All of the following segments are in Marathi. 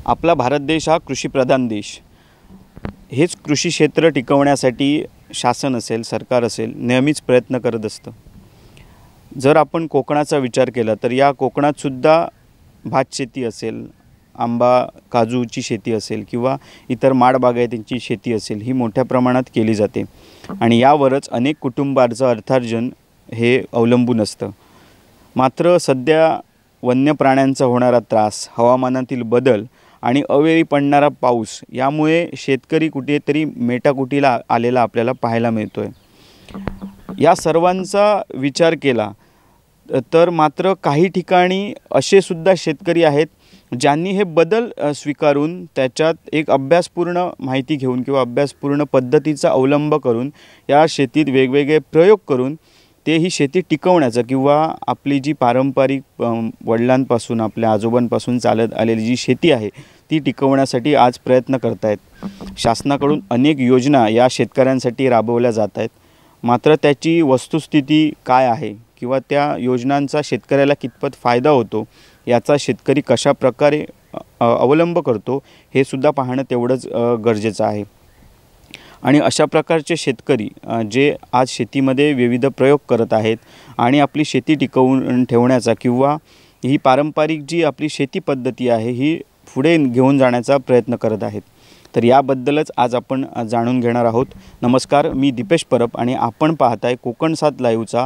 आपला भारत देश हा कृषीप्रधान देश। हेच कृषी क्षेत्र टिकवण्यासाठी शासन असेल, सरकार असेल, नेहमीच प्रयत्न करत असतं। जर आपण कोकणाचा विचार केला तर या कोकणात सुद्धा भात शेती असेल, आंबा काजूची शेती असेल किंवा इतर माड बागायतींची शेती असेल, ही मोठ्या प्रमाणात केली जाते आणि यावरच अनेक कुटुंबांचं अर्थार्जन हे अवलंबून असतं। मात्र सध्या वन्य प्राण्यांचा होणारा त्रास, हवामानातील बदल आणि अवेळी पडणारा पाऊस यामुळे शेतकरी कुठेतरी मेटाकुटीला आलेला आपल्याला पाहायला मिळतोय। या सर्वांचा विचार केला तर मात्र काही ठिकाणी असे सुद्धा शेतकरी आहेत ज्यांनी हे बदल स्वीकारून त्याच्यात एक अभ्यासपूर्ण माहिती घेऊन किंवा अभ्यासपूर्ण पद्धतीचा अवलंब करून या शेतीत वेगवेगळे प्रयोग करून ते ही शेती टिकवण्याचं किंवा आपली जी पारंपरिक वडिलांपासून आपल्या आजोबांपासून चालत आलेली जी शेती आहे ती टिकवण्यासाठी आज प्रयत्न करत आहेत। शासनाकडून अनेक योजना या शेतकऱ्यांसाठी राबवल्या जात आहेत। मात्र त्याची वस्तुस्थिती काय आहे किंवा त्या योजनांचा शेतकऱ्याला कितपत फायदा होतो, याचा शेतकरी कशा प्रकारे अवलंब करतो हे सुद्धा पाहणं तेवढंच गरजेचं आहे। आणि अशा प्रकारचे शेतकरी जे आज शेतीमध्ये विविध प्रयोग करत आहेत आणि आपली शेती टिकवून ठेवण्याचा किंवा ही पारंपरिक जी आपली शेती पद्धती आहे ही पुढे घेऊन जाण्याचा प्रयत्न करत आहेत। तर याबद्दलच आज आपण जाणून घेणार आहोत। नमस्कार, मी दीपेश परब आणि आपण पाहताय कोकण 7 लाईव्हचा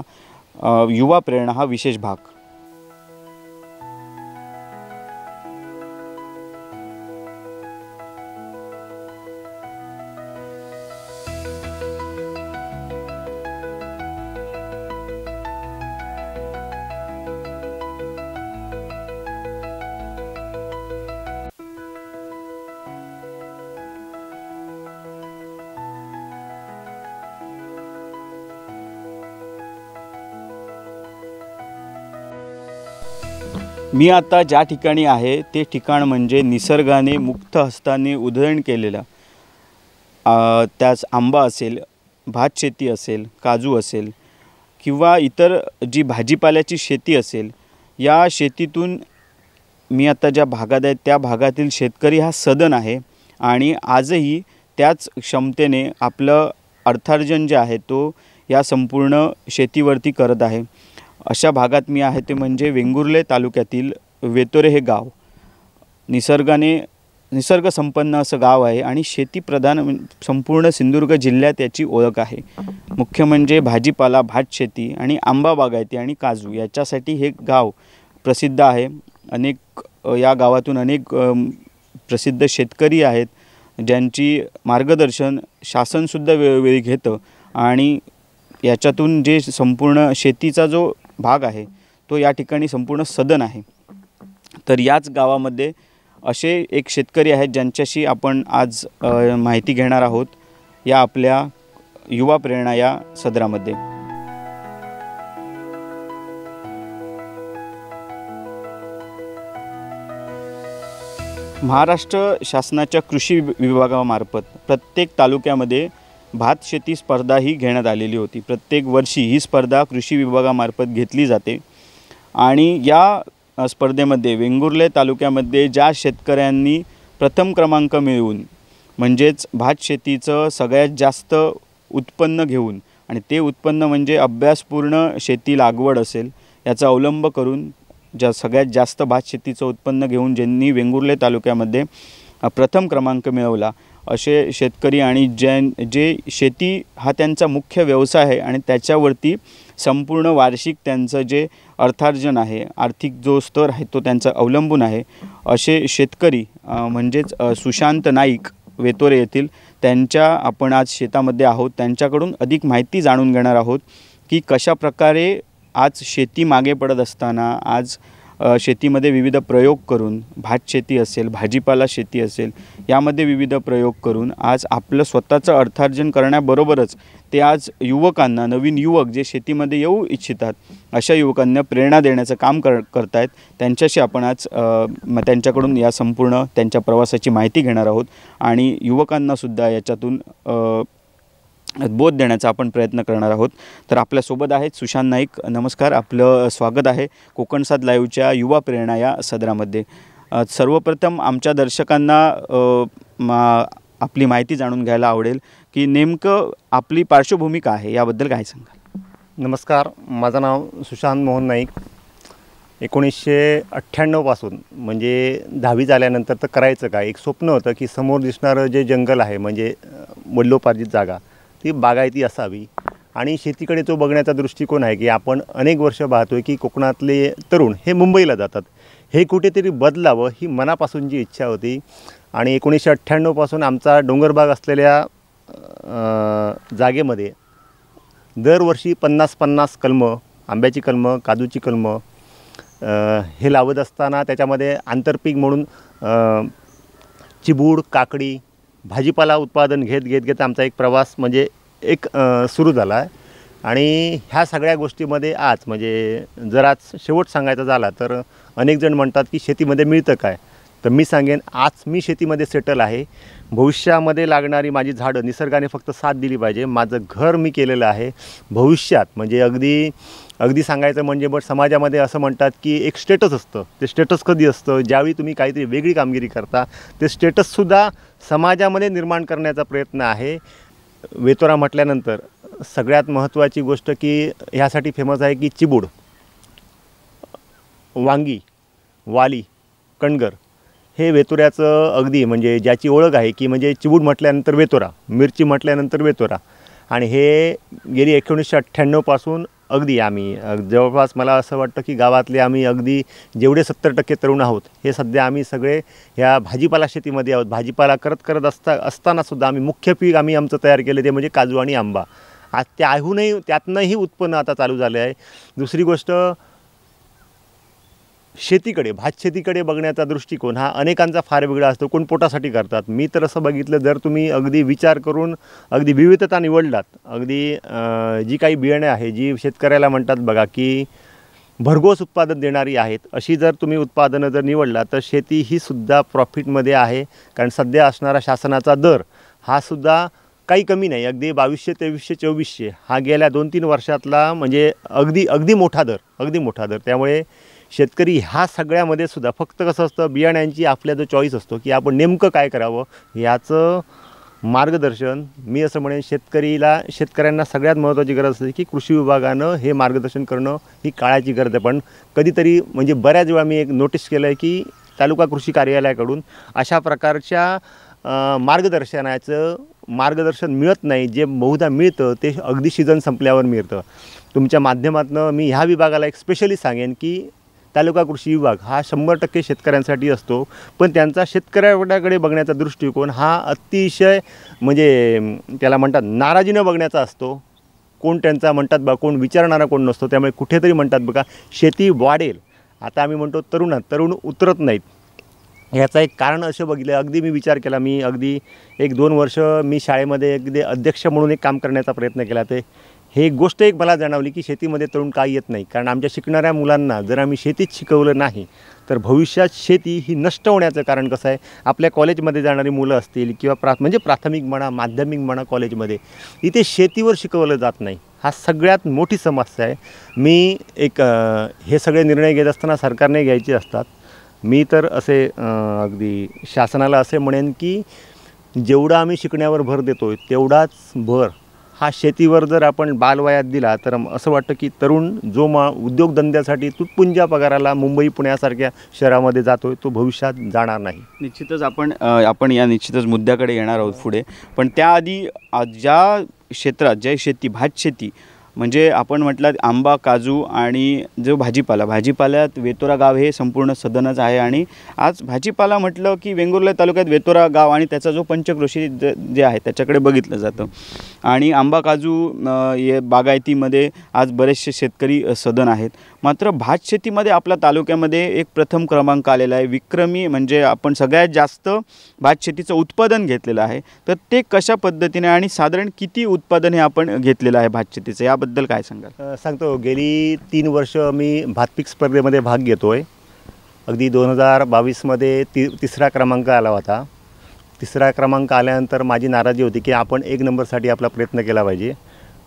युवा प्रेरणा हा विशेष भाग। मी आता ज्या ठिकाणी आहे ते ठिकाण म्हणजे निसर्गाने मुक्त हस्ताने उधळण केलेला त्याच आंबा असेल, भात शेती असेल, काजू असेल किंवा इतर जी भाजीपाल्याची शेती असेल, या शेतीतून मी आता ज्या भागात आहे त्या भागातील शेतकरी हा सदन आहे आणि आजही त्याच क्षमतेने आपलं अर्थार्जन जे आहे तो या संपूर्ण शेतीवरती करत आहे। अशा भागात मी आहे ते म्हणजे वेंगुर्ले तालुक्यातील वेतोरे हे गाव। निसर्ग संपन्न असं गाव आहे आणि शेतीप्रधान संपूर्ण सिंधुदुर्ग जिल्ह्यात याची ओळख आहे। मुख्य म्हणजे भाजीपाला, भात शेती आणि आंबा बागायती आणि काजू याच्यासाठी हे गाव प्रसिद्ध आहे। या गावातून अनेक प्रसिद्ध शेतकरी आहेत ज्यांची मार्गदर्शन शासनसुद्धा वेळोवेळी घेतं आणि याच्यातून जे संपूर्ण शेतीचा जो भाग आहे तो या ठिकाणी संपूर्ण सदन आहे। तर याच गावामध्ये असे एक शेतकरी आहेत ज्यांच्याशी आपण आज माहिती घेणार आहोत या आपल्या युवा प्रेरणा या सदरामध्ये। महाराष्ट्र शासनाच्या कृषी विभागामार्फत प्रत्येक तालुक्यामध्ये भात शेती स्पर्धा ही घेण्यात आलेली होती। प्रत्येक वर्षी ही स्पर्धा कृषी विभागामार्फत घेतली जाते आणि या स्पर्धेमध्ये वेंगुर्ले तालुक्यामध्ये ज्या शेतकऱ्यांनी प्रथम क्रमांक मिळवून म्हणजेच भात शेतीचं सगळ्यात जास्त उत्पन्न घेऊन आणि ते उत्पन्न म्हणजे अभ्यासपूर्ण शेती लागवड असेल याचा अवलंब करून ज्या सगळ्यात जास्त भात शेतीचं उत्पन्न घेऊन ज्यांनी वेंगुर्ले तालुक्यामध्ये प्रथम क्रमांक मिळवला असे शेतकरी आणि जे शेती हा त्यांचा मुख्य व्यवसाय आहे आणि त्याच्यावरती संपूर्ण वार्षिक त्यांचं जे अर्थार्जन आहे, आर्थिक जो स्तर आहे तो त्यांचा अवलंबून आहे, असे शेतकरी म्हणजेच सुशांत नाईक वेतोरे येथील त्यांच्या आपण आज शेतामध्ये आहोत। त्यांच्याकडून अधिक माहिती जाणून घेणार आहोत की कशा प्रकारे आज शेती मागे पडत असताना आज शेतीमध्ये विविध प्रयोग करून भात शेती असेल, भाजीपाला शेती असेल यामध्ये विविध प्रयोग करून आज आपलं स्वतःचं अर्थार्जन करण्याबरोबरच ते आज युवकांना, नवीन युवक जे शेतीमध्ये येऊ इच्छितात अशा युवकांना प्रेरणा देण्याचं काम करत आहेत। त्यांच्याशी आपण आज त्यांच्याकडून या संपूर्ण त्यांच्या प्रवासाची माहिती घेणार आहोत आणि युवकांनासुद्धा याच्यातून बोध देण्याचा आपण प्रयत्न करणार आहोत। तर आपल्यासोबत आहेत सुशांत नाईक। नमस्कार, आपलं स्वागत आहे कोकण 7 लाईव्हच्या युवा प्रेरणा या सदरामध्ये। सर्वप्रथम आमच्या दर्शकांना आपली माहिती जाणून घ्यायला आवडेल की नेमकं आपली पार्श्वभूमी काय आहे, याबद्दल काय सांगाल? नमस्कार, माझं नाव सुशांत मोहन नाईक. 1998 पासून म्हणजे 10वी झाल्यानंतर तर करायचं काय, एक स्वप्न होतं की समोर दिसणारं जे जंगल आहे म्हणजे वडिलोपार्जित जागा ती बागायती असावी आणि शेतीकडे तो बघण्याचा दृष्टिकोन आहे की आपण अनेक वर्ष पाहतोय की कोकणातले तरुण हे मुंबईला जातात. हे कुठेतरी बदलावं ही मनापासूनची इच्छा होती आणि 1998 पासून आमचा डोंगरभाग असलेल्या जागेमध्ये दरवर्षी 50-50 कलमं, आंब्याची कलमं, काजूची कलमं हे लावत असताना त्याच्यामध्ये आंतरपीक म्हणून चिबूड, काकडी, भाजीपाला उत्पादन घेत आमचा एक प्रवास म्हणजे एक सुरू झाला आहे. आणि ह्या सगळ्या गोष्टीमध्ये आज म्हणजे जर आज शेवट सांगायचा झाला तर अनेक जण म्हणतात की शेतीमध्ये मिळतं काय, तर मी सांगेन आज मी शेतीमध्ये सेटल आहे. भविष्यामध्ये लागणारी माझी झाडं निसर्गाने फक्त साथ दिली पाहिजे. माझं घर मी केलेलं आहे. भविष्यात म्हणजे अगदी सांगायचं म्हणजे बट समाजामध्ये असं म्हणतात की एक स्टेटस असतं. ते स्टेटस कधी असतं, ज्यावेळी तुम्ही काहीतरी वेगळी कामगिरी करता. ते स्टेटससुद्धा समाजामध्ये निर्माण करण्याचा प्रयत्न आहे. वेतोरा म्हटल्यानंतर सगळ्यात महत्त्वाची गोष्ट की ह्यासाठी फेमस आहे की चिबूड, वांगी, वाली, कणगर हे वेतोऱ्याचं अगदी म्हणजे ज्याची ओळख आहे की म्हणजे चिबूड म्हटल्यानंतर वेतोरा, मिरची म्हटल्यानंतर वेतोरा. आणि हे गेली 1998 पासून अगदी आम्ही जवळपास मला असं वाटतं की गावातले आम्ही अगदी जेवढे 70% तरुण आहोत हे सध्या आम्ही सगळे ह्या भाजीपाला शेतीमध्ये आहोत. भाजीपाला करत असतानासुद्धा आम्ही मुख्य पीक आमचं तयार केलं ते म्हणजे काजू आणि आंबा. आज त्यातनंही उत्पन्न आता चालू झालं आहे. दुसरी गोष्ट शेतीकडे, भात शेतीकडे बघण्याचा दृष्टिकोन हा अनेकांचा फार वेगळा असतो. कोण पोटासाठी करतात. मी तर असं बघितलं, जर तुम्ही अगदी विचार करून अगदी विविधता निवडलात, अगदी जी काही बियाणे आहे जी शेतकऱ्याला म्हणतात बघा की भरघोस उत्पादन देणारी आहेत, अशी जर तुम्ही उत्पादनं जर निवडला तर शेती ही सुद्धा प्रॉफिटमध्ये आहे. कारण सध्या असणारा शासनाचा दर हा सुद्धा काही कमी नाही. अगदी 2200, 2300, 2400 हा गेल्या 2-3 वर्षातला म्हणजे अगदी मोठा दर. त्यामुळे शेतकरी ह्या सगळ्यामध्ये सुद्धा फक्त कसं असतं, बियाण्यांची आपल्या जो चॉईस असतो की आपण नेमकं काय करावं याचं मार्गदर्शन मी असं म्हणेन शेतकऱ्यांना सगळ्यात महत्त्वाची गरज असते की कृषी विभागानं हे मार्गदर्शन करणं ही काळाची गरज आहे. पण कधीतरी म्हणजे बऱ्याच वेळा मी एक नोटीस केलं आहे की तालुका कृषी कार्यालयाकडून अशा प्रकारच्या मार्गदर्शन मिळत नाही. जे बहुधा मिळतं ते अगदी सीझन संपल्यावर मिळतं. तुमच्या माध्यमातून मी ह्या विभागाला एक स्पेशली सांगेन की तालुका कृषी विभाग हा 100% शेतकऱ्यांसाठी असतो. पण त्यांचा शेतकऱ्याकडे बघण्याचा दृष्टिकोन हा अतिशय म्हणजे त्याला म्हणतात नाराजीनं बघण्याचा असतो. कोण त्यांचा म्हणतात बघा, कोण विचारणारा कोण नसतो. त्यामुळे कुठेतरी म्हणतात बघा शेती वाढेल. आता आम्ही म्हणतो तरुण उतरत नाहीत. ह्याचं एक कारण असं बघितलं, अगदी मी विचार केला. मी अगदी 1-2 वर्ष मी शाळेमध्ये अगदी अध्यक्ष म्हणून एक काम करण्याचा प्रयत्न केला. ते हे गोष्ट एक मला जाणवली की शेतीमध्ये तरुण का येत नाही. कारण आमच्या शिकणाऱ्या मुलांना जर आम्ही शेतीत शिकवलं नाही तर भविष्यात शेती ही नष्ट होण्याचं कारण कसं आहे, आपल्या कॉलेजमध्ये जाणारी मुलं असतील किंवा म्हणजे प्राथमिक म्हणा, माध्यमिक म्हणा, कॉलेजमध्ये इथे शेतीवर शिकवलं जात नाही. हा सगळ्यात मोठी समस्या आहे. मी हे सगळे निर्णय घेत असताना सरकारने घ्यायचे असतात. मी तर असे अगदी शासनाला असे म्हणेन की जेवढा आम्ही शिकण्यावर भर देतोय तेवढाच भर हा शेतीवर जर आपण बालवयात दिला तर असं वाटतं की तरुण जो उद्योगधंद्यासाठी तुटपुंज्या पगाराला मुंबई पुण्यासारख्या शहरामध्ये जातोय तो भविष्यात जाणार नाही. निश्चितच आपण या मुद्द्याकडे येणार आहोत पुढे. पण त्याआधी ज्या क्षेत्रात शेती, भात शेती म्हणजे आपण म्हटलं आंबा, काजू आणि जो भाजीपाल्यात वेतोरा गाव हे संपूर्ण सदनच आहे. आणि आज भाजीपाला म्हटलं की वेंगुर्ला तालुक्यात वेतोरा गाव आणि त्याचा जो पंचक्रोशी जे आहे त्याच्याकडे बघितलं जातं. आणि आंबा, काजू बागायतीमध्ये आज बरेचसे शेतकरी सदन आहेत. मात्र भात शेतीमध्ये आपल्या तालुक्यामध्ये एक प्रथम क्रमांक आलेला आहे. विक्रमी म्हणजे आपण सगळ्यात जास्त भात शेतीचं उत्पादन घेतलेलं आहे. तर ते कशा पद्धतीने आणि साधारण किती उत्पादन हे आपण घेतलेलं आहे भात शेतीचं, याबद्दल काय सांगाल? सांगतो. गेली 3 वर्ष मी भातपीक स्पर्धेमध्ये भाग घेतो आहे. अगदी 2022मध्ये तिसरा क्रमांक आला होता. तिसरा क्रमांक आल्यानंतर माझी नाराजी होती की आपण 1 नंबरसाठी आपला प्रयत्न केला पाहिजे.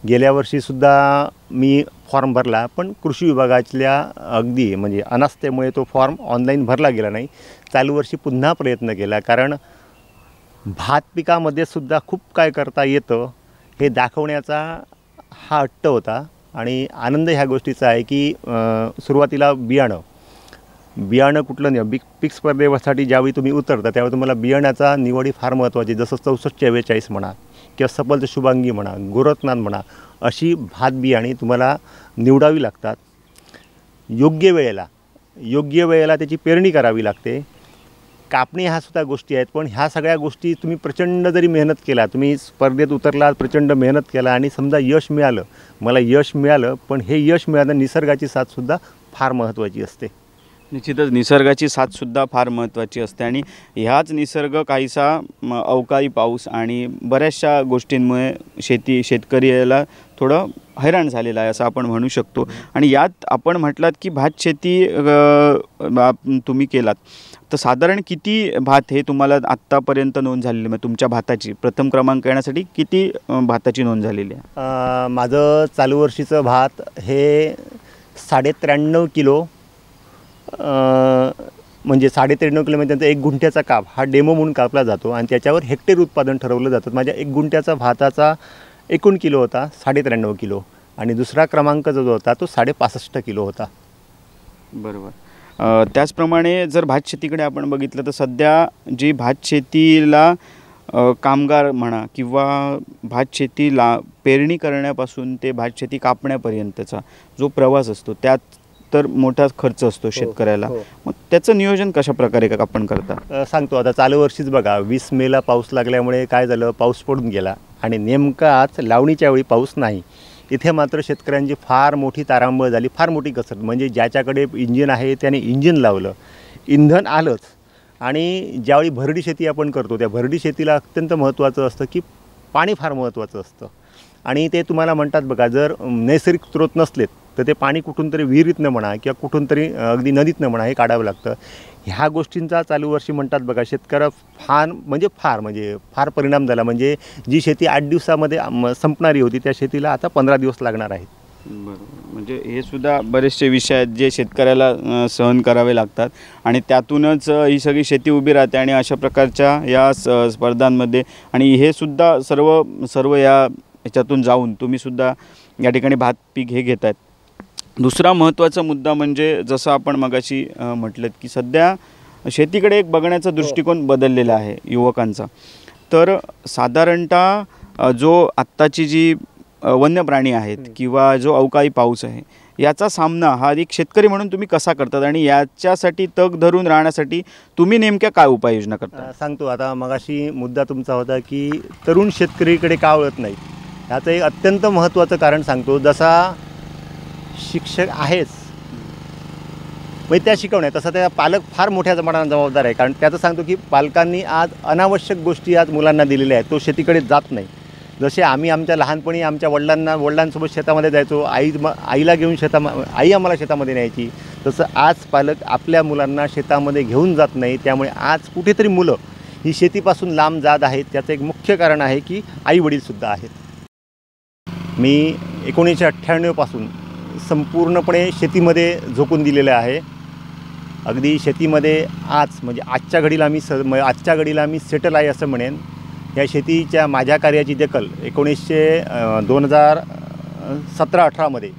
गेल्या वर्षीसुद्धा मी फॉर्म भरला, पण कृषी विभागातल्या अगदी म्हणजे अनास्थेमुळे तो फॉर्म ऑनलाईन भरला गेला नाही. चालू वर्षी पुन्हा प्रयत्न केला, कारण भात पिकामध्ये सुद्धा खूप काय करता येतं हे दाखवण्याचा हा हट्ट होता. आणि आनंद ह्या गोष्टीचा आहे की सुरुवातीला बियाणं कुठलं नाही, पीक स्पर्धेसाठी ज्यावेळी तुम्ही उतरता त्यावेळी तुम्हाला बियाण्याचा निवडी फार महत्त्वाची. जसं 6444 म्हणा किंवा सफल शुभांगी म्हणा, गोरखनाथ म्हणा, अशी भात बियाणी तुम्हाला निवडावी लागतात. योग्य वेळेला त्याची पेरणी करावी लागते. कापणी ह्या सुद्धा गोष्टी आहेत. पण ह्या सगळ्या गोष्टी तुम्ही प्रचंड जरी मेहनत केला, तुम्ही स्पर्धेत उतरलात, प्रचंड मेहनत केला आणि समजा यश मिळालं, मला यश मिळालं, पण हे यश मिळालं निसर्गाची साथसुद्धा फार महत्त्वाची असते. निश्चितच निसर्गाची साथसुद्धा फार महत्त्वाची असते आणि ह्याच निसर्ग काहीसा अवकाळी पाऊस आणि बऱ्याचशा गोष्टींमुळे शेतकऱ्याला थोडं हैराण झालेलं आहे असं आपण म्हणू शकतो. आणि यात आपण म्हटलात की भात शेती तुम्ही केलात, तर साधारण किती भात हे तुम्हाला आत्तापर्यंत नोंद झालेली, म्हणजे तुमच्या भाताची प्रथम क्रमांक येण्यासाठी किती भाताची नोंद झालेली आहे? माझं चालू वर्षीचं भात हे 93.5 किलो, म्हणजे 93.5 किलो म्हणजे त्यांचा 1 गुंठ्याचा काप हा डेमो म्हणून कापला जातो आणि त्याच्यावर हेक्टर उत्पादन ठरवलं जातं. माझ्या 1 गुंठ्याचा भाताचा एकूण किलो होता 93.5 किलो आणि दुसरा क्रमांक जो होता तो 65.5 किलो होता. बरोबर. त्याचप्रमाणे जर भात शेतीकडे आपण बघितलं तर सध्या जी भात शेतीला कामगार म्हणा किंवा भात शेतीला पेरणी करण्यापासून ते भात शेती कापण्यापर्यंतचा जो प्रवास असतो त्यात तर मोठा खर्च असतो शेतकऱ्याला. मग त्याचं नियोजन कशा प्रकारे आपण करता? सांगतो. आता चालू वर्षीच बघा, 20 मेला पाऊस लागल्यामुळे काय झालं, पाऊस पडून गेला आणि नेमका आज लावणीच्या वेळी पाऊस नाही. इथे मात्र शेतकऱ्यांची फार मोठी तारांबळ झाली, फार मोठी कसरत. म्हणजे ज्याच्याकडे इंजिन आहे त्याने इंजिन लावलं, इंधन आलंच. आणि ज्यावेळी भरडी शेती आपण करतो त्या भरडी शेतीला अत्यंत महत्त्वाचं असतं की पाणी फार महत्त्वाचं असतं. आणि ते तुम्हाला म्हणतात बघा, जर नैसर्गिक स्रोत नसलेत तर ते पाणी कुठून तरी विहिरीतनं म्हणा किंवा कुठून तरी अगदी नदीतनं म्हणा हे काढावं लागतं. ह्या गोष्टींचा चालू वर्षी म्हणतात बघा शेतकऱ्या फार परिणाम झाला. म्हणजे जी शेती 8 दिवसामध्ये संपणारी होती त्या शेतीला आता 15 दिवस लागणार आहेत. बरोबर. म्हणजे हे सुद्धा बरेचसे विषय आहेत जे शेतकऱ्याला सहन करावे लागतात आणि त्यातूनच ही सगळी शेती उभी राहते. आणि अशा प्रकारच्या या स्पर्धांमध्ये आणि हे सुद्धा सर्व याच्यातून जाऊन तुम्हीसुद्धा या ठिकाणी भात पीक हे घेत आहेत. दुसरा महत्त्वाचा मुद्दा म्हणजे जसं आपण मगाशी म्हटलं की सध्या शेतीकडे एक बघण्याचा दृष्टिकोन बदललेला आहे युवकांचा. तर साधारणतः जो आत्ताची जी वन्य प्राणी आहेत किंवा जो अवकाळी पाऊस आहे याचा सामना हा एक शेतकरी म्हणून तुम्ही कसा करतात आणि याच्यासाठी तग धरून राहण्यासाठी तुम्ही नेमक्या काय उपाययोजना करता? सांगतो. आता मगाशी मुद्दा तुमचा होता की तरुण शेतकरीकडे का वळत नाही, याचं एक अत्यंत महत्त्वाचं कारण सांगतो. जसा शिक्षक आहेच म्हणजे त्या शिकवण्या, तसा त्या पालक फार मोठ्या प्रमाणात जबाबदार आहे. कारण त्याचं सांगतो की पालकांनी आज अनावश्यक गोष्टी आज मुलांना दिलेल्या आहेत. तो शेतीकडे जात नाही. जसे आम्ही आमच्या लहानपणी आमच्या वडिलांसोबत शेतामध्ये जायचो, आईला घेऊन आई आम्हाला शेतामध्ये न्यायची, तसं आज पालक आपल्या मुलांना शेतामध्ये घेऊन जात नाही. त्यामुळे आज कुठेतरी मुलं ही शेतीपासून लांब जात आहेत. त्याचं एक मुख्य कारण आहे की आईवडीलसुद्धा आहेत. मी 1998 पासून संपूर्णपणे शेतीमध्ये झोकून दिलेलं आहे. अगदी शेतीमध्ये म्हणजे आजच्या घडीला मी सेटल आहे असं म्हणेन. या शेतीच्या माझ्या कार्याची दखल 2017-18 मध्ये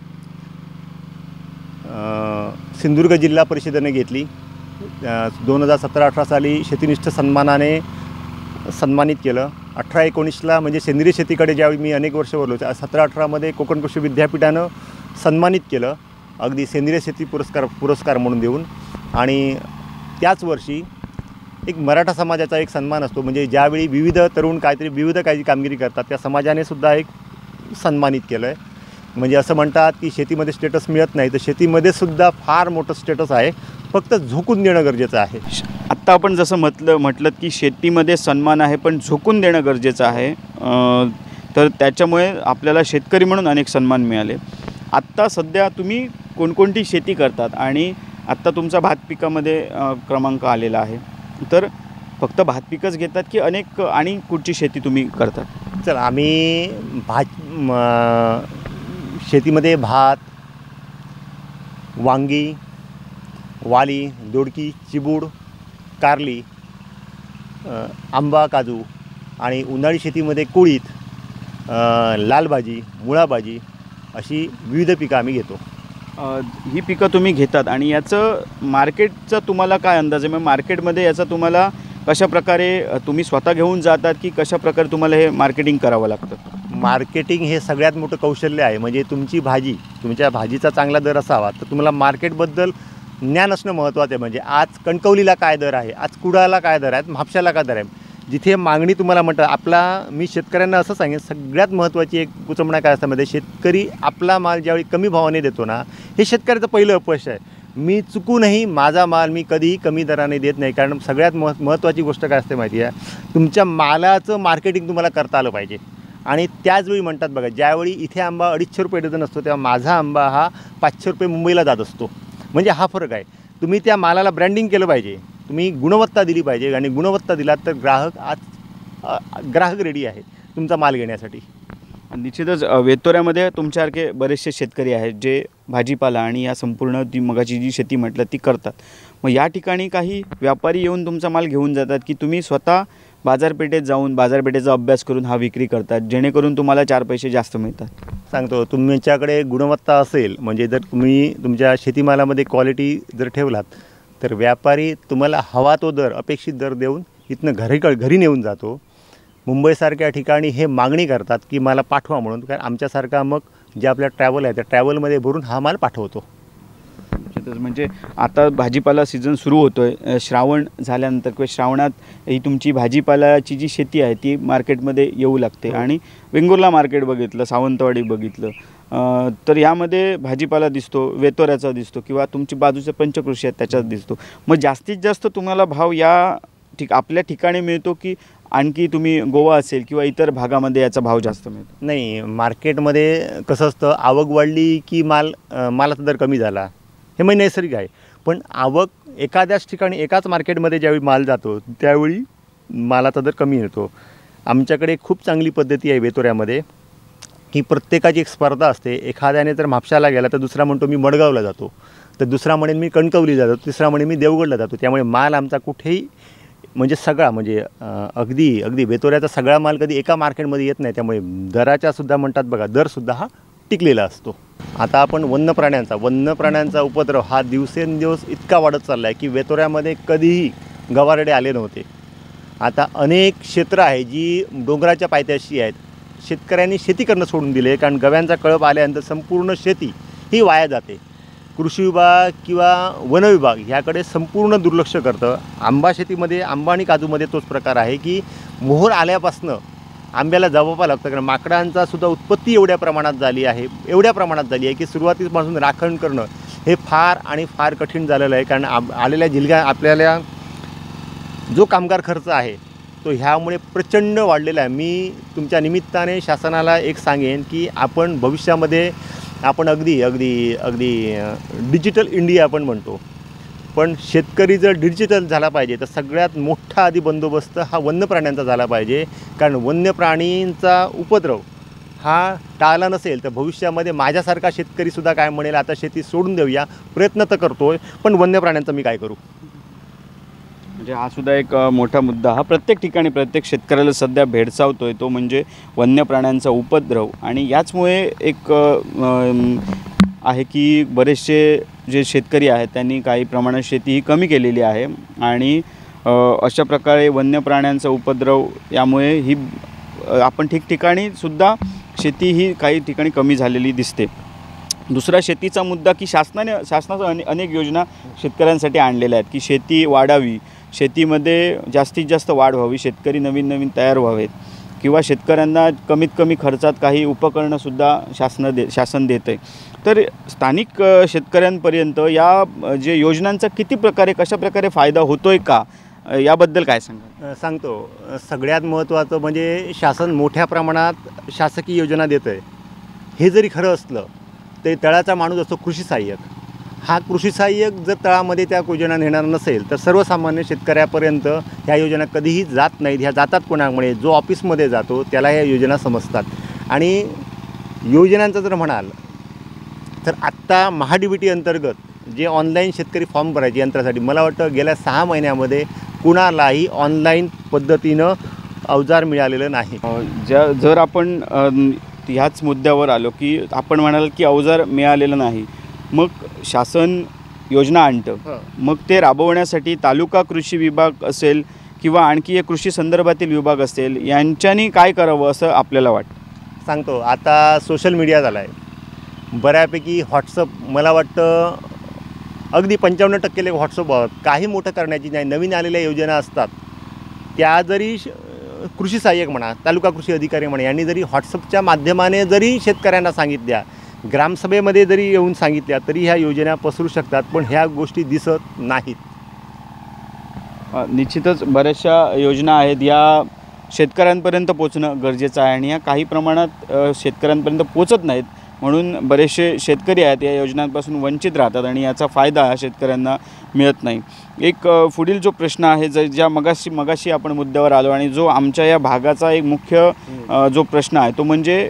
सिंधुदुर्ग जिल्हा परिषदेने घेतली. 2017-18 साली शेतीनिष्ठ सन्मानाने सन्मानित केलं. 18-19ला म्हणजे सेंद्रिय शेतीकडे ज्यावेळी मी अनेक वर्ष बोललो, 17-18 मध्ये कोकण कृषी विद्यापीठानं सन्मानित केलं अगदी सेंद्रिय शेती पुरस्कार म्हणून देऊन. आणि त्याच वर्षी एक मराठा समाजाचा एक सन्मान असतो, म्हणजे ज्यावेळी विविध तरुण विविध काही कामगिरी करतात त्या समाजाने सुद्धा एक सन्मानित केलं आहे. म्हणजे असं म्हणतात की शेतीमध्ये स्टेटस मिळत नाही, तर शेतीमध्ये सुद्धा फार मोठं स्टेटस आहे, फक्त झोकून देणं गरजेचं आहे. आत्ता आपण जसं म्हटलं की शेतीमध्ये सन्मान आहे पण झोकून देणं गरजेचं आहे. तर त्याच्यामुळे आपल्याला शेतकरी म्हणून अनेक सन्मान मिळाले. आत्ता सध्या तुम्ही कोणकोणती शेती करतात आणि आत्ता तुमचा भात पिकामध्ये क्रमांक आलेला आहे, तर फक्त भात पिकच घेतात की अनेक आणि कुठची शेती तुम्ही करतात? चला, आम्ही शेतीमध्ये भात, वांगी, वाली, दोडकी, चिबूड कारली, आंबा, काजू आणि उन्हाळी शेतीमध्ये कुळीथ, लाल भाजी, मुळा भाजी अशी विविध पिकं आम्ही घेतो. ही पिकं तुम्ही घेतात आणि याचं मार्केटचा तुम्हाला काय अंदाज आहे? मग मार्केटमध्ये याचा तुम्हाला कशाप्रकारे तुम्ही स्वतः घेऊन जातात की कशाप्रकारे तुम्हाला हे मार्केटिंग करावं लागतं? मार्केटिंग हे सगळ्यात मोठं कौशल्य आहे. म्हणजे तुमच्या भाजीचा चांगला दर असावा तर तुम्हाला मार्केटबद्दल ज्ञान असणं महत्त्वाचं आहे. म्हणजे आज कणकवलीला काय दर आहे, आज कुडाळला काय दर आहे, म्हापशाला काय दर आहे, जिथे मागणी तुम्हाला म्हणतात. मी शेतकऱ्यांना असं सांगेन, सगळ्यात महत्त्वाची एक कुचंबणा काय असतं, शेतकरी आपला माल ज्यावेळी कमी भावाने देतो ना, हे शेतकऱ्याचं पहिलं अपयश आहे. मी चुकूनही माझा माल मी कधीही कमी दराने देत नाही. कारण सगळ्यात महत्त्वाची गोष्ट काय असते माहिती आहे, तुमच्या मालाचं मार्केटिंग तुम्हाला करता आलं पाहिजे. आणि त्याचवेळी म्हणतात बघा, ज्यावेळी इथे आंबा 250 रुपये डझन असतो तेव्हा माझा आंबा हा 500 रुपये मुंबईला जात असतो. म्हणजे हा फरक आहे. तुम्ही त्या मालाला ब्रँडिंग केलं पाहिजे, तुम्ही गुणवत्ता दिली पाहिजे आणि गुणवत्ता दिलात तर ग्राहक रेडी आहे तुमचा माल घेण्यासाठी. निश्चितच वेतोऱ्यामध्ये तुमच्यासारखे बरेचसे शेतकरी आहेत जे भाजीपाला आणि या संपूर्ण ती मगाची जी शेती म्हटलं ती करतात. मग या ठिकाणी काही व्यापारी येऊन तुमचा माल घेऊन जातात की तुम्ही स्वतः बाजारपेठेत जाऊन बाजारपेठेचा अभ्यास करून हा विक्री करतात जेणेकरून तुम्हाला 4 पैसे जास्त मिळतात? सांगतो, तुमच्याकडे गुणवत्ता असेल, म्हणजे जर तुम्ही तुमच्या शेतीमालामध्ये क्वालिटी जर ठेवलात तर व्यापारी तुम्हाला हवा तो दर, अपेक्षित दर देऊन इथनं घरी नेऊन जातो. मुंबईसारख्या ठिकाणी हे मागणी करतात की मला पाठवा म्हणून, कारण आमच्यासारखा मग जे आपल्या ट्रॅव्हल आहे त्या ट्रॅव्हलमध्ये भरून हा माल पाठवतो. म्हणजे आता भाजीपाला सीझन सुरू होतो आहे, श्रावण झाल्यानंतर किंवा श्रावणात ही तुमची भाजीपालाची जी शेती आहे ती मार्केटमध्ये येऊ लागते. आणि वेंगुर्ला मार्केट बघितलं, सावंतवाडी बघितलं तर यामध्ये भाजीपाला दिसतो, वेतोऱ्याचा दिसतो किंवा तुमची बाजूचे पंचकृषी आहेत त्याच्यात दिसतो. मग जास्तीत जास्त तुम्हाला भाव आपल्या ठिकाणी मिळतो की आणखी तुम्ही गोवा असेल किंवा इतर भागामध्ये याचा भाव जास्त मिळतो? नाही, मार्केटमध्ये कसं असतं, आवक वाढली की मालाचा दर कमी झाला, हे म्हणजे नैसर्गिक आहे. पण आवक एखाद्याच ठिकाणी एकाच मार्केटमध्ये ज्यावेळी माल जातो त्यावेळी मालाचा दर कमी येतो. आमच्याकडे खूप चांगली पद्धती आहे वेतोऱ्यामध्ये की प्रत्येकाची एक स्पर्धा असते. एखाद्याने जर म्हापशाला गेला तर दुसरा म्हणतो मी मडगावला जातो, तर दुसरा म्हणेन मी कणकवलीला जातो, तिसरा म्हणेन मी देवगडला जातो. त्यामुळे माल आमचा कुठेही सगळा अगदी वेतोऱ्याचा सगळा माल कधी एका मार्केटमध्ये येत नाही. त्यामुळे दराच्या सुद्धा म्हणतात बघा, दरसुद्धा हा टिकलेला असतो. आता आपण वन्य प्राण्यांचा उपद्रव हा दिवसेंदिवस इतका वाढत चालला आहे की वेतोऱ्यामध्ये कधीही गवारडे आले नव्हते. आता अनेक क्षेत्र आहे जी डोंगराच्या पायथ्याशी आहेत. शेतकऱ्यांनी शेती करणं सोडून दिले, कारण गव्यांचा कळप आल्यानंतर संपूर्ण शेती ही वाया जाते. कृषी विभाग किंवा वन विभाग ह्याकडे संपूर्ण दुर्लक्ष करतं. आंबा शेतीमध्ये, आंबा आणि काजूमध्ये तोच प्रकार आहे की मोहर आल्यापासनं आंब्याला जबाबा लागतं. कारण माकडांचा सुद्धा उत्पत्ती एवढ्या प्रमाणात झाली आहे की सुरुवातीपासून राखण करणं हे फार कठीण झालेलं आहे. कारण आलेल्या जिल्ह्यात आपल्याला जो कामगार खर्च आहे तो ह्यामुळे प्रचंड वाढलेला आहे. मी तुमच्या निमित्ताने शासनाला एक सांगेन की आपण भविष्यामध्ये अगदी डिजिटल इंडिया आपण म्हणतो, पण शेतकरी जर डिजिटल झाला पाहिजे तर सगळ्यात मोठा आधी बंदोबस्त हा वन्य प्राण्यांचा झाला पाहिजे. कारण वन्य प्राणींचा उपद्रव हा टाळला नसेल तर भविष्यामध्ये माझ्यासारखा शेतकरीसुद्धा काय म्हणेल, आता शेती सोडून देऊया, प्रयत्न तर करतोय पण वन्य प्राण्यांचं मी काय करू. म्हणजे हा सुद्धा एक मोठा मुद्दा हा प्रत्येक ठिकाणी प्रत्येक शेतकऱ्याला सध्या भेडसावतोय, तो म्हणजे वन्य प्राण्यांचा उपद्रव. आणि याचमुळे एक आहे की बरेचसे जे शेतकरी आहेत त्यांनी काही प्रमाणात शेती ही कमी केलेली आहे आणि अशा प्रकारे वन्य प्राण्यांचा उपद्रव यामुळे ही आपण ठिकठिकाणी सुद्धा शेती ही काही ठिकाणी कमी झालेली दिसते. दुसरा शेतीचा मुद्दा की शासनाच्या अनेक योजना शेतकऱ्यांसाठी आणलेल्या आहेत की शेती वाढावी, शेतीमध्ये जास्तीत जास्त वाढ व्हावी, शेतकरी नवीन तयार व्हावेत किंवा शेतकऱ्यांना कमीत कमी खर्चात काही उपकरणंसुद्धा शासन देतं आहे. तर स्थानिक शेतकऱ्यांपर्यंत या जे योजनांचा कशाप्रकारे फायदा होतो आहे का, याबद्दल काय सांगतो. सगळ्यात महत्त्वाचं म्हणजे शासन मोठ्या प्रमाणात शासकीय योजना देतं आहे. हे जरी खरं असलं तरी तळाचा माणूस असतो कृषी सहाय्यक. हा कृषी सहाय्यक जर तळामध्ये त्या योजना नेणार नसेल तर सर्वसामान्य शेतकऱ्यापर्यंत ह्या योजना कधीही जात नाहीत. ह्या जातात कोणामुळे, जो ऑफिसमध्ये जातो त्याला ह्या योजना समजतात. आणि योजनांचं जर म्हणाल तर आत्ता MHA-DBT अंतर्गत जे ऑनलाईन शेतकरी फॉर्म भरायचे यंत्रासाठी, मला वाटतं गेल्या 6 महिन्यामध्ये कुणालाही ऑनलाईन पद्धतीनं अवजार मिळालेलं नाही. जर आपण ह्याच मुद्द्यावर आलो की आपण म्हणाल की अवजार मिळालेलं नाही, मग शासन योजना आणतं, मग ते राबवण्यासाठी तालुका कृषी विभाग असेल किंवा आणखी एक कृषी संदर्भातील विभाग असेल, यांच्यानी काय करावं असं आपल्याला वाटतं? सांगतो, आता सोशल मीडिया झाला आहे बऱ्यापैकी. व्हॉट्सअप मला वाटतं अगदी 55% व्हॉट्सअप काही मोठं करण्याची नाही. नवीन आलेल्या योजना असतात त्या जरी कृषी सहाय्यक म्हणा, तालुका कृषी अधिकारी म्हणा, यांनी जरी व्हॉट्सअपच्या माध्यमाने जरी शेतकऱ्यांना सांगितल्या, ग्रामसभेमध्ये जरी येऊन सांगितल्या, तरी ह्या योजना पसरू शकतात. पण ह्या गोष्टी दिसत नाहीत. निश्चितच बऱ्याचशा योजना आहेत या शेतकऱ्यांपर्यंत पोचणं गरजेचं आहे आणि या काही प्रमाणात शेतकऱ्यांपर्यंत पोचत नाहीत, म्हणून बरेचसे शेतकरी आहेत या योजनांपासून वंचित राहतात आणि याचा फायदा हा शेतकऱ्यांना मिळत नाही. एक पुढील जो प्रश्न आहे, ज्या मगाशी आपण मुद्द्यावर आलो आणि जो आमच्या या भागाचा एक मुख्य जो प्रश्न आहे तो म्हणजे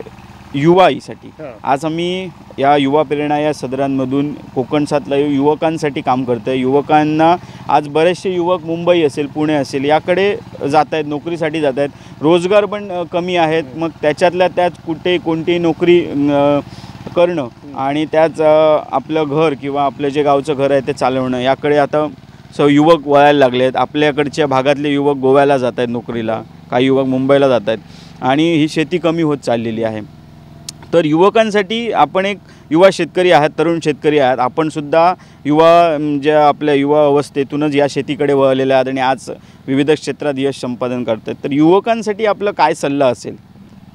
युवाईसाठी. आज आम्ही या युवा प्रेरणा या सदरांमधून कोकण सातल्या युवकांसाठी काम करतो आहे. युवकांना आज बरेचसे युवक मुंबई असेल, पुणे असेल याकडे जात आहेत, नोकरीसाठी जात आहेत. रोजगार पण कमी आहेत. मग त्याच्यातल्या त्यात कोणतीही नोकरी करणं आणि त्याच आपलं घर किंवा आपलं जे गावचं घर आहे ते चालवणं याकडे आता युवक वळायला लागले आहेत. आपल्याकडच्या भागातले युवक गोव्याला जात आहेत नोकरीला, काही युवक मुंबईला जात आहेत आणि ही शेती कमी होत चाललेली आहे. तर युवकांसाठी आपण एक युवा शेतकरी आहात, तरुण शेतकरी आहात, आपणसुद्धा ज्या आपल्या युवा अवस्थेतूनच या शेतीकडे वळलेले आहात आणि आज विविध क्षेत्रात यश संपादन करतात. तर युवकांसाठी आपलं काय सल्ला असेल?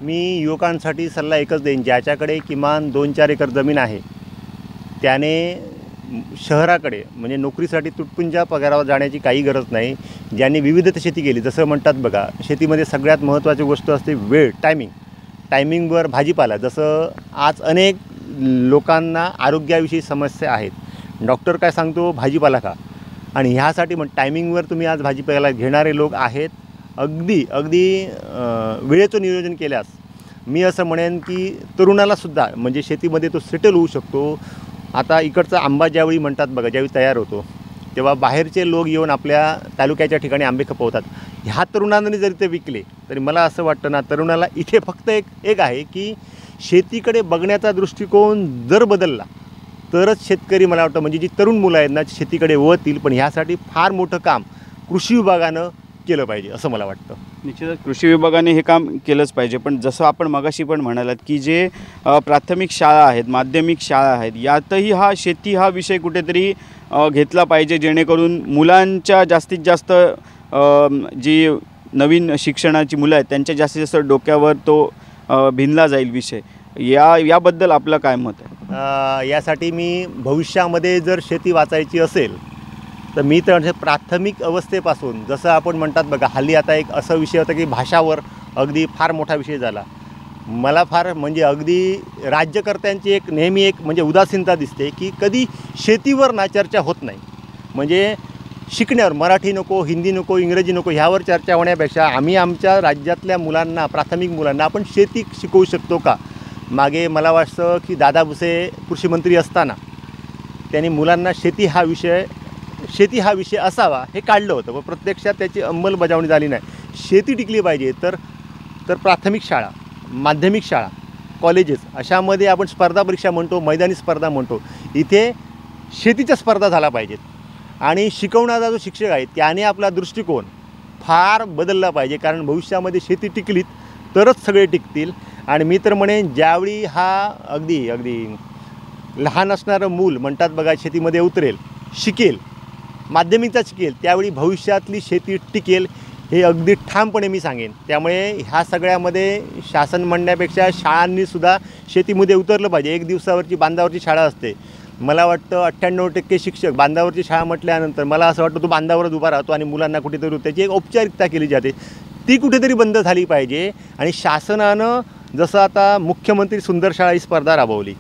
मी युवकांसाठी सल्ला एकच देईन, ज्याच्याकडे किमान 2-4 एकर जमीन आहे त्याने शहराकडे म्हणजे नोकरीसाठी तुटपुंजा पगारावर जाण्याची काही गरज नाही. ज्यांनी विविधता शेती केली, जसं म्हणतात बघा, शेतीमध्ये सगळ्यात महत्त्वाची गोष्ट असते वेळ, टायमिंगवर भाजीपाला. जसं आज अनेक लोकांना आरोग्याविषयी समस्या आहेत, डॉक्टर काय सांगतो भाजीपाला खा, आणि ह्यासाठी मग टायमिंगवर तुम्ही आज भाजीपाला घेणारे लोक आहेत. अगदी वेळेचं नियोजन केल्यास मी असं म्हणेन की तरुणालासुद्धा म्हणजे शेतीमध्ये तो सेटल होऊ शकतो. आता इकडचा आंबा ज्यावेळी म्हणतात बघा, ज्यावेळी तयार होतो तेव्हा बाहेरचे लोक येऊन आपल्या तालुक्याच्या ठिकाणी आंबे खपवतात. ह्या तरुणांनी जरी ते विकले तरी मला असं वाटतं ना, तरुणाला इथे फक्त एक आहे की शेतीकडे बघण्याचा दृष्टिकोन जर बदलला तरच शेतकरी मला वाटतं म्हणजे जी तरुण मुलं आहेत ना शेतीकडे वळतील. पण ह्यासाठी फार मोठं काम कृषी विभागानं केलं पाहिजे असं मला वाटतं. निश्चितच कृषी विभागाने हे काम केलंच पाहिजे. पण जसं आपण मगाशी पण म्हणालात की जे प्राथमिक शाळा आहेत, माध्यमिक शाळा आहेत, यातही शेती हा विषय कुठेतरी घेतला पाहिजे, जेणेकरून मुलांच्या जास्तीत जास्त जी नवीन शिक्षणाची मुलं आहेत त्यांच्या जास्तीत जास्त डोक्यावर तो भिनला जाईल विषय. याबद्दल आपलं काय मत आहे? यासाठी मी भविष्यामध्ये जर शेती वाचायची असेल तर मी तर प्राथमिक अवस्थेपासून, जसं आपण म्हणतात बघा, हल्ली आता एक असा विषय होता की भाषावर अगदी फार मोठा विषय झाला. मला फार म्हणजे अगदी राज्यकर्त्यांची नेहमी एक म्हणजे उदासीनता दिसते की कधी शेतीवर ना चर्चा होत नाही. म्हणजे शिकण्यावर मराठी नको, हिंदी नको, इंग्रजी नको ह्यावर चर्चा होण्यापेक्षा आम्ही आमच्या राज्यातल्या मुलांना, प्राथमिक मुलांना आपण शेती शिकवू शकतो का? मागे मला वाटतं की दादा भुसे कृषीमंत्री असताना त्यांनी मुलांना शेती हा विषय असावा हे काढलं होतं, व प्रत्यक्षात त्याची अंमलबजावणी झाली नाही. शेती टिकली पाहिजे तर प्राथमिक शाळा, माध्यमिक शाळा, कॉलेजेस अशामध्ये आपण स्पर्धा परीक्षा म्हणतो, मैदानी स्पर्धा म्हणतो, इथे शेतीच्या स्पर्धा झाल्या पाहिजेत. आणि शिकवणारा जो शिक्षक आहे त्याने आपला दृष्टिकोन फार बदलला पाहिजे, कारण भविष्यामध्ये शेती टिकलीत तरच सगळे टिकतील. आणि मी तर म्हणेन ज्यावेळी हा अगदी लहान असणारं मूल म्हणतात बघा शेतीमध्ये उतरेल, शिकेल, माध्यमिकचा शिकेल, त्यावेळी भविष्यातली शेती टिकेल हे अगदी ठामपणे मी सांगेन. त्यामुळे ह्या सगळ्यामध्ये शासन म्हणण्यापेक्षा शाळांनीसुद्धा शेतीमध्ये उतरलं पाहिजे. एक दिवसावरची बांधावरची शाळा असते, मला वाटतं 98% शिक्षक बांधावरची शाळा म्हटल्यानंतर मला असं वाटतं तो बांधावरच उभा राहतो आणि मुलांना कुठेतरी त्याची एक औपचारिकता केली जाते, ती कुठेतरी बंद झाली पाहिजे. आणि शासनानं जसं आता मुख्यमंत्री सुंदर शाळा ही स्पर्धा राबवली,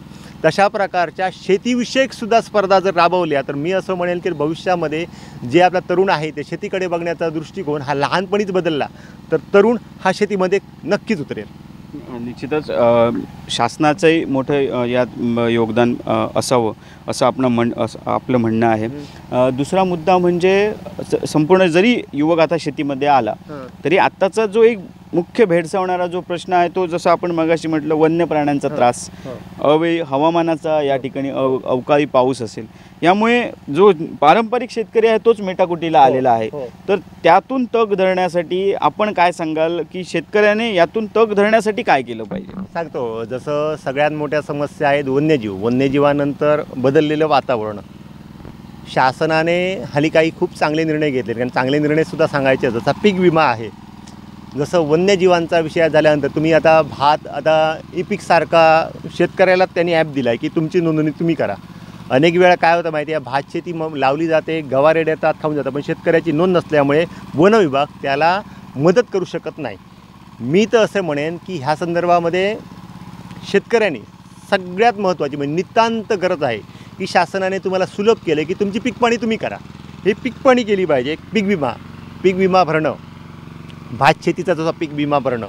तशा प्रकारच्या शेतीविषयकसुद्धा स्पर्धा जर राबवल्या तर मी असं म्हणेल की भविष्यामध्ये जे आपला तरुण आहे ते शेतीकडे बघण्याचा दृष्टिकोन हा लहानपणीच बदलला तर तरुण हा शेतीमध्ये नक्कीच उतरेल. निश्चितच शासनाचंही मोठं यात योगदान असावं असं आपलं म्हणणं आहे. दुसरा मुद्दा म्हणजे संपूर्ण जरी युवक आता शेतीमध्ये आला तरी आत्ताचा जो एक मुख्य भेडसावणारा जो प्रश्न आहे तो जसं आपण मगाशी म्हटलं वन्य प्राण्यांचा त्रास, अवेळी हवामानाचा या ठिकाणी अवकाळी पाऊस असेल, यामुळे जो पारंपरिक शेतकरी आहे तोच मेटाकुटीला आलेला आहे. तर त्यातून तग धरण्यासाठी आपण काय सांगाल की शेतकऱ्याने यातून तग धरण्यासाठी काय केलं पाहिजे? सांगतो, जसं सगळ्यात मोठ्या समस्या आहेत वन्यजीवानंतर बदललेलं वातावरण. शासनाने हल्ली काही खूप चांगले निर्णय घेतले, कारण चांगले निर्णयसुद्धा सांगायचे, जसा पीक विमा आहे. जसं वन्यजीवांचा विषय झाल्यानंतर तुम्ही आता ई पीकसारखा शेतकऱ्याला त्यांनी ॲप दिला आहे की तुमची नोंदणी तुम्ही करा. अनेक वेळा काय होतं माहिती आहे, भात शेती लावली जाते, गवारेड येतात, खाऊन जातात, पण शेतकऱ्याची नोंद नसल्यामुळे वन विभाग त्याला मदत करू शकत नाही. मी तर असं म्हणेन की ह्या संदर्भामध्ये शेतकऱ्यांनी सगळ्यात महत्त्वाची म्हणजे नितांत गरज आहे की शासनाने तुम्हाला सुलभ केलं की तुमची पीकपाणी तुम्ही करा. हे पीकपाणी केली पाहिजे. पीक विमा भरणं, भात शेतीचा जसा पीक विमा भरणं,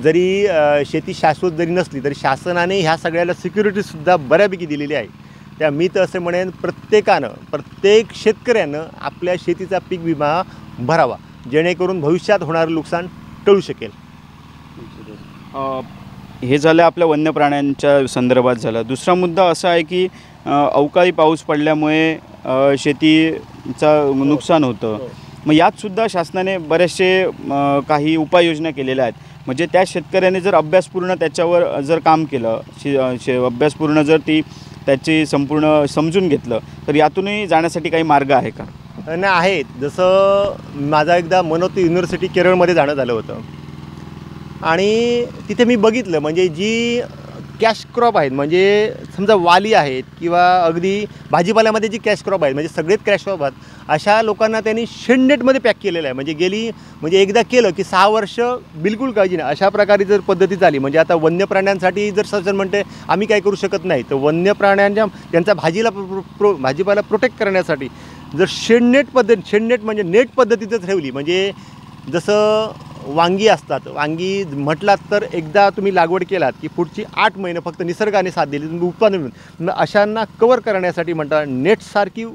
जरी शेती शाश्वत जरी नसली तरी शासनाने ह्या सगळ्याला सिक्युरिटीसुद्धा बऱ्यापैकी दिलेली आहे. त्या मी तर असं म्हणेन प्रत्येक शेतकऱ्यानं आपल्या शेतीचा पीक विमा भरावा, जेणेकरून भविष्यात होणारं नुकसान टळू शकेल. हे झालं आपल्या वन्य प्राण्यांच्या संदर्भात झालं. दुसरा मुद्दा असा आहे की अवकाळी पाऊस पडल्यामुळे शेतीचा नुकसान होतं. मग यातसुद्धा शासनाने बरेचसे काही उपाययोजना केलेल्या आहेत. म्हणजे त्या शेतकऱ्याने जर अभ्यासपूर्ण त्याच्यावर जर काम केलं, अभ्यासपूर्ण जर त्याची संपूर्ण समजून घेतलं तर यातूनही जाण्यासाठी काही मार्ग आहे का? नाही, आहेत. जसं माझा एकदा मनोती युनिव्हर्सिटी केरळमध्ये जाणं झालं होतं आणि तिथे मी बघितलं, म्हणजे जी कॅश क्रॉप आहेत, म्हणजे समजा वाली आहेत किंवा अगदी भाजीपाल्यामध्ये जी कॅश क्रॉप आहेत, म्हणजे सगळेच कॅश क्रॉप आहेत, अशा लोकांना त्यांनी शेडनेटमध्ये पॅक केलेलं आहे. म्हणजे एकदा केलं की 6 वर्ष बिलकुल काळजी नाही, अशा प्रकारे जर पद्धती झाली. म्हणजे आता वन्य प्राण्यांसाठी जर शासन म्हणते आम्ही काय करू शकत नाही, तर वन्य प्राण्यांच्या त्यांचा भाजीपाला प्रोटेक्ट करण्यासाठी जर शेडनेट म्हणजे नेट पद्धतीतच ठेवली, म्हणजे जसं वांगी असतात, वांगी म्हटलात तर एकदा तुम्ही लागवड केलात की पुढची 8 महिने फक्त निसर्गाने साथ दिली तुम्ही उत्पादन मिळून, अशांना कवर करण्यासाठी म्हणतात नेटसारखी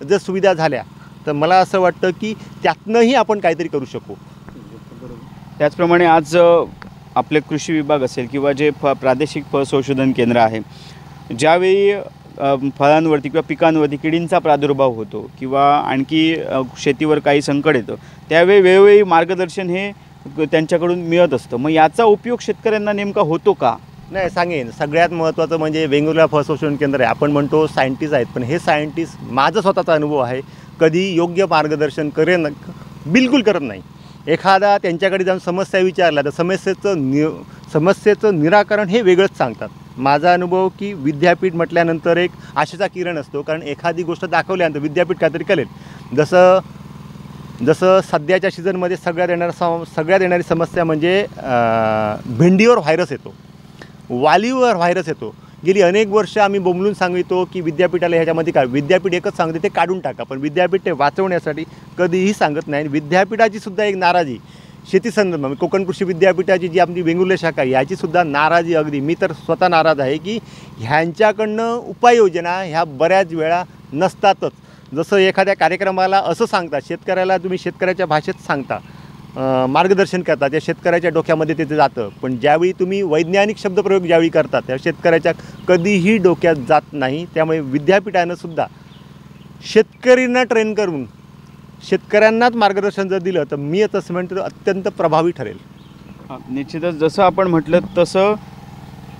जर सुविधा झाल्या तर मला असं वाटतं की त्यातनंही आपण काहीतरी करू शकू. त्याचप्रमाणे आज आपले कृषी विभाग असेल किंवा जे प्रादेशिक फळ संशोधन केंद्र आहे, ज्यावेळी फळांवरती किंवा पिकांवरती किडींचा प्रादुर्भाव होतो किंवा आणखी शेतीवर काही संकट येतं, त्यावेळी वेळोवेळी मार्गदर्शन हे त्यांच्याकडून मिळत असतं. मग याचा उपयोग शेतकऱ्यांना नेमका होतो का? नाही, सांगेन. सगळ्यात महत्त्वाचं म्हणजे वेंगुर्ला फळ संशोधन केंद्र आहे. आपण म्हणतो सायंटिस्ट आहेत, पण हे सायंटिस्ट, माझा स्वतःचा अनुभव आहे, कधी योग्य मार्गदर्शन बिलकुल करत नाही. एखादा त्यांच्याकडे जाऊन समस्या विचारला तर समस्येचं निराकरण हे वेगळंच सांगतात. माझा अनुभव की विद्यापीठ म्हटल्यानंतर एक आशेचा किरण असतो, कारण एखादी गोष्ट दाखवल्यानंतर विद्यापीठ काहीतरी करेल. जसं सध्याच्या सीझनमध्ये सगळ्यात येणारी समस्या म्हणजे भेंडीवर व्हायरस येतो, वालीवर व्हायरस येतो. गेली अनेक वर्ष आम्ही बोंबलून सांगितो की विद्यापीठाला ह्याच्यामध्ये काय, विद्यापीठ एकच सांगते ते काढून टाका, पण विद्यापीठ ते वाचवण्यासाठी कधीही सांगत नाही. विद्यापीठाची सुद्धा एक नाराजी शेती संदर्भात, कोकण कृषी विद्यापीठाची जी आपली वेंगुर्ला शाखा आहे याचीसुद्धा नाराजी, अगदी मी तर स्वतः नाराज आहे की ह्यांच्याकडनं उपाययोजना ह्या बऱ्याच वेळा नसतातच. जसं एखाद्या कार्यक्रमाला असं सांगता, शेतकऱ्याला तुम्ही शेतकऱ्याच्या भाषेत सांगता, मार्गदर्शन करता, त्या शेतकऱ्याच्या डोक्यामध्ये ते जातं, पण ज्यावेळी तुम्ही वैज्ञानिक शब्दप्रयोग ज्यावेळी करता त्या शेतकऱ्याच्या कधीही डोक्यात जात नाही. त्यामुळे विद्यापीठानं सुद्धा शेतकऱ्यांना ट्रेन करून शेतकऱ्यांनाच मार्गदर्शन जर दिलं तर मी असं म्हणतो अत्यंत प्रभावी ठरेल. निश्चितच जसं आपण म्हटलं तसं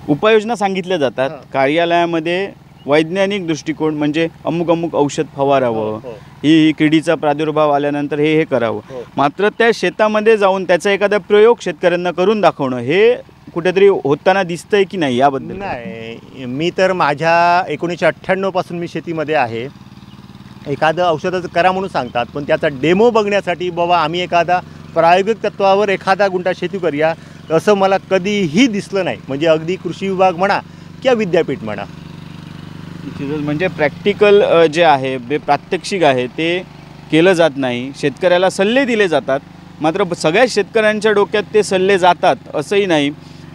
उपाययोजना सांगितल्या जातात. कार्यालयामध्ये वैज्ञानिक दृष्टिकोन म्हणजे अमुक औषध फवारावं, ही किडीचा प्रादुर्भाव आल्यानंतर हे करावं. मात्र त्या शेतामध्ये जाऊन त्याचा एखादा प्रयोग शेतकऱ्यांना करून दाखवणं हे कुठेतरी होताना दिसतंय की नाही याबद्दल? नाही, मी तर माझ्या 1998 पासून मी शेतीमध्ये आहे. एखादं औषधाचं करा म्हणून सांगतात, पण त्याचा डेमो बघण्यासाठी बाबा आम्ही एखादा प्रायोगिक तत्वावर एखादा गुंठा शेती करूया असं मला कधीही दिसलं नाही. म्हणजे अगदी कृषी विभाग म्हणा किंवा विद्यापीठ म्हणा, म्हणजे प्रॅक्टिकल जे आहे, प्रात्यक्षिक आहे ते केलं जात नाही. शेतकऱ्याला सल्ले दिले जातात, मात्र सगळ्या शेतकऱ्यांच्या डोक्यात ते सल्ले जातात असंही नाही.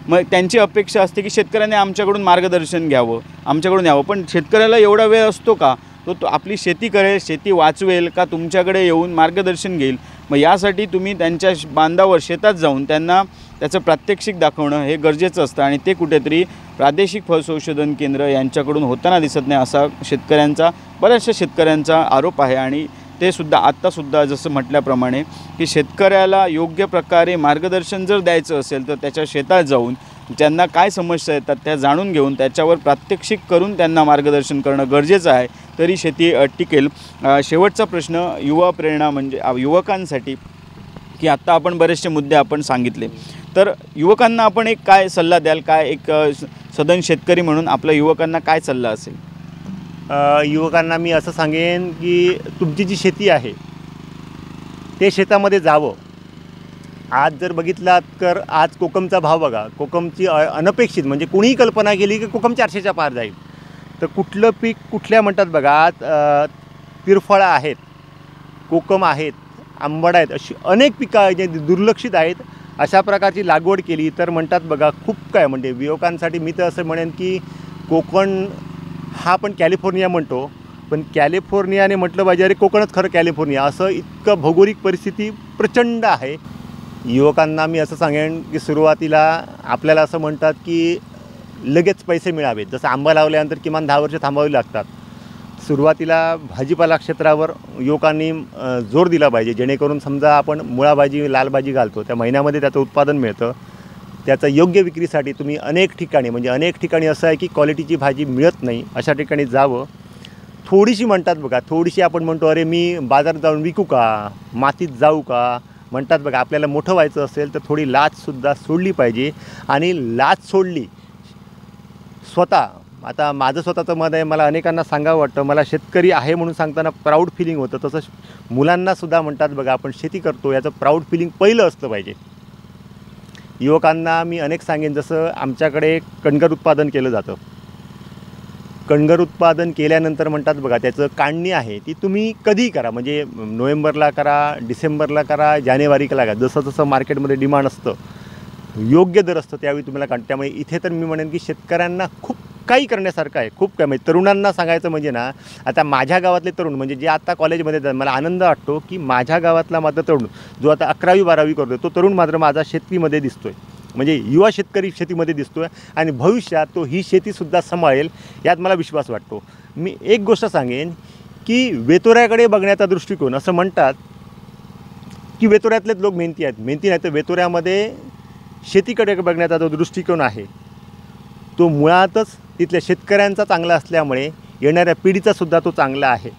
मग त्यांची अपेक्षा असते की शेतकऱ्याने आमच्याकडून मार्गदर्शन घ्यावं, आमच्याकडून यावं. पण शेतकऱ्याला एवढा वेळ असतो का? तो आपली शेती करेल, शेती वाचवेल का तुमच्याकडे येऊन मार्गदर्शन घेईल? मग यासाठी तुम्ही त्यांच्या बांधावर शेतात जाऊन त्यांना त्याचं प्रात्यक्षिक दाखवणं हे गरजेचं असतं आणि ते कुठेतरी प्रादेशिक फळ संशोधन केंद्र यांच्याकडून होताना दिसत नाही, असा बऱ्याचशा शेतकऱ्यांचा आरोप आहे. आणि ते सुद्धा आत्तासुद्धा जसं म्हटल्याप्रमाणे की शेतकऱ्याला योग्य प्रकारे मार्गदर्शन जर द्यायचं असेल तर त्याच्या शेतात जाऊन त्यांना काय समस्या येतात त्या जाणून घेऊन त्याच्यावर प्रात्यक्षिक करून त्यांना मार्गदर्शन करणं गरजेचं आहे, तरी शेती टिकेल. शेवटचा प्रश्न युवा प्रेरणा म्हणजे युवकांसाठी, की आत्ता आपण बरेचसे मुद्दे आपण सांगितले, तर युवकांना आपण एक काय सल्ला द्याल? काय एक सदन शेतकरी म्हणून आपल्या युवकांना काय सल्ला असेल? युवकांना मी असं सांगेन की तुमची जी शेती आहे ते शेतामध्ये जावं. आज जर बघितलात तर आज कोकमचा भाव बघा, कोकमची अनपेक्षित म्हणजे कुणीही कल्पना केली की कोकम 400च्या पार जाईल. तर कुठलं पीक कुठल्या म्हणतात बघा, तिरफळा आहेत, कोकम आहेत, आंबड आहेत, अशी अनेक पिकं आहेत जे दुर्लक्षित आहेत. अशा प्रकारची लागवड केली तर म्हणतात बघा खूप काय, म्हणजे युवकांसाठी मी तर असं म्हणेन की कोकण हा आपण कॅलिफोर्निया म्हणतो, पण कॅलिफोर्नियाने म्हटलं पाहिजे अरे कोकणच खरं कॅलिफोर्निया, असं इतकं भौगोलिक परिस्थिती प्रचंड आहे. युवकांना मी असं सांगेन की सुरुवातीला आपल्याला असं म्हणतात की लगेच पैसे मिळावेत, जसं आंबा लावल्यानंतर किमान 10 वर्ष थांबावी लागतात. सुरुवातीला भाजीपाला क्षेत्रावर युवकांनी जोर दिला पाहिजे, जेणेकरून समजा आपण मुळा भाजी, लाल भाजी घालतो, त्या महिन्यामध्ये त्याचं उत्पादन मिळतं. त्याचं योग्य विक्रीसाठी तुम्ही अनेक ठिकाणी असं आहे की क्वालिटीची भाजी मिळत नाही, अशा ठिकाणी जावं. थोडीशी म्हणतात बघा, थोडीशी आपण म्हणतो अरे मी बाजारात जाऊन विकू का, मातीत जाऊ का, म्हणतात बघा आपल्याला मोठं व्हायचं असेल तर थोडी लाजसुद्धा सोडली पाहिजे. आणि लाज सोडली स्वतः, आता माझं स्वतःचं मत आहे, मला अनेकांना सांगावं वाटतं, मला शेतकरी आहे म्हणून सांगताना प्राऊड फिलिंग होतं, तसंच मुलांनासुद्धा म्हणतात बघा आपण शेती करतो याचं प्राऊड फिलिंग पहिलं असलं पाहिजे. युवकांना मी अनेक सांगेन, जसं आमच्याकडे कणगर उत्पादन केलं जातं. कणगर उत्पादन केल्यानंतर म्हणतात बघा त्याचं काढणी आहे ती तुम्ही कधीही करा, म्हणजे नोव्हेंबरला करा, डिसेंबरला करा, जानेवारीला करा, जसं जसं मार्केटमध्ये डिमांड असतं, योग्य दर असतं त्यावेळी तुम्हाला काढ. त्यामुळे इथे तर मी म्हणेन की शेतकऱ्यांना खूप काही करण्यासारखं आहे, खूप काय. म्हणजे तरुणांना सांगायचं म्हणजे ना, आता माझ्या गावातले तरुण म्हणजे जे आता कॉलेजमध्ये जातात, मला आनंद वाटतो की माझ्या गावातला माझा तरुण जो आता 11वी-12वी करतो तो तरुण मात्र माझा शेतीमध्ये दिसतो आहे, म्हणजे युवा शेतकरी शेतीमध्ये दिसतो आहे आणि भविष्यात तो ही शेतीसुद्धा सांभाळेल यात मला विश्वास वाटतो. मी एक गोष्ट सांगेन की वेतोऱ्याकडे बघण्याचा दृष्टिकोन, असं म्हणतात की वेतोऱ्यातलेच लोक मेहनती आहेत, मेहनती नाही तर वेतोऱ्यामध्ये शेतीकडे बघण्याचा जो दृष्टिकोन आहे तो मुळातच तिथल्या शेतकऱ्यांचा चांगला असल्यामुळे येणाऱ्या पिढीचासुद्धा तो चांगला आहे.